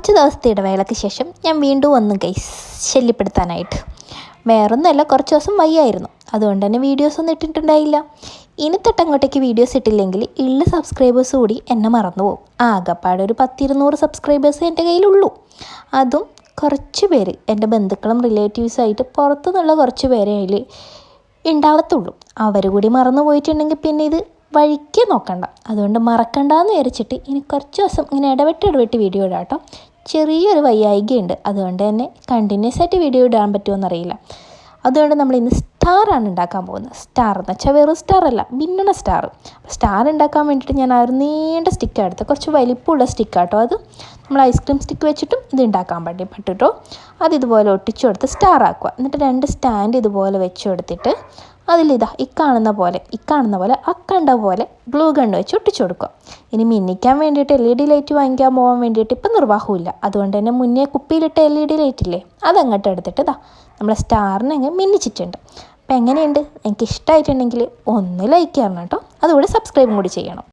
കുറച്ച് ദിവസത്തെ ഇടവേളയ്ക്ക് ശേഷം ഞാൻ വീണ്ടും വന്നു ഗൈസ് ശല്യപ്പെടുത്താനായിട്ട്. വേറൊന്നുമല്ല, കുറച്ച് ദിവസം വയ്യായിരുന്നു, അതുകൊണ്ട് തന്നെ വീഡിയോസൊന്നും ഇട്ടിട്ടുണ്ടായില്ല. ഇനി തൊട്ടങ്ങോട്ടേക്ക് വീഡിയോസ് ഇട്ടില്ലെങ്കിൽ ഉള്ള സബ്സ്ക്രൈബേഴ്സ് കൂടി എന്നെ മറന്നു പോകും. ആകെപ്പാടെ ഒരു 10-200 സബ്സ്ക്രൈബേഴ്സ് എൻ്റെ കയ്യിലുള്ളൂ. അതും കുറച്ച് പേര് എൻ്റെ ബന്ധുക്കളും റിലേറ്റീവ്സായിട്ട് പുറത്തുനിന്നുള്ള കുറച്ച് പേരെ അതിൽ ഉണ്ടാവത്തുള്ളൂ. അവർ കൂടി മറന്നു പോയിട്ടുണ്ടെങ്കിൽ പിന്നെ ഇത് വഴിക്ക് നോക്കണ്ട. അതുകൊണ്ട് മറക്കണ്ടെന്ന് വിചാരിച്ചിട്ട് ഇനി കുറച്ച് ദിവസം ഇങ്ങനെ ഇടവിട്ട് വീഡിയോ ഇടാം കേട്ടോ. ചെറിയൊരു വയ്യായികയുണ്ട്, അതുകൊണ്ട് തന്നെ കണ്ടിന്യൂസ് ആയിട്ട് വീഡിയോ ഇടാൻ പറ്റുമോയെന്നറിയില്ല. അതുകൊണ്ട് നമ്മൾ ഇന്ന് സ്റ്റാറാണ് ഉണ്ടാക്കാൻ പോകുന്നത്. സ്റ്റാർ എന്ന് വെച്ചാൽ വെറും സ്റ്റാർ അല്ല, മിന്നണ സ്റ്റാർ. സ്റ്റാർ ഉണ്ടാക്കാൻ വേണ്ടിയിട്ട് ഞാൻ ആ ഒരു നീണ്ട സ്റ്റിക്കാണ് എടുത്തത്, കുറച്ച് വലിപ്പമുള്ള സ്റ്റിക്കാട്ടോ. അത് നമ്മൾ ഐസ്ക്രീം സ്റ്റിക്ക് വെച്ചിട്ടും ഇത് ഉണ്ടാക്കാൻ പറ്റിട്ടോ. അത് ഇതുപോലെ ഒട്ടിച്ചു കൊടുത്ത് സ്റ്റാർ ആക്കുക. എന്നിട്ട് 2 സ്റ്റാൻഡ് ഇതുപോലെ വെച്ച് കൊടുത്തിട്ട് അതിലിതാ ഈ കാണുന്ന പോലെ അക്കണ്ട പോലെ ഗ്ലൂ ഗണ്ണ് വെച്ച് ഒട്ടിച്ചു കൊടുക്കുക. ഇനി മിന്നിക്കാൻ വേണ്ടിയിട്ട് LED ലൈറ്റ് വാങ്ങിക്കാൻ പോകാൻ വേണ്ടിയിട്ട് ഇപ്പം നിർവാഹമില്ല. അതുകൊണ്ട് തന്നെ മുന്നേ കുപ്പിയിലിട്ട LED ലൈറ്റ് ഇല്ലേ, അതങ്ങോട്ട് എടുത്തിട്ട് ഇതാ നമ്മളെ സ്റ്റാറിനെ അങ്ങ് മിന്നിച്ചിട്ടുണ്ട്. അപ്പം എങ്ങനെയുണ്ട്? എനിക്ക് ഇഷ്ടമായിട്ടുണ്ടെങ്കിൽ ഒന്ന് ലൈക്ക് ചെയ്യണം കേട്ടോ. അതുകൂടെ സബ്സ്ക്രൈബും കൂടി ചെയ്യണം.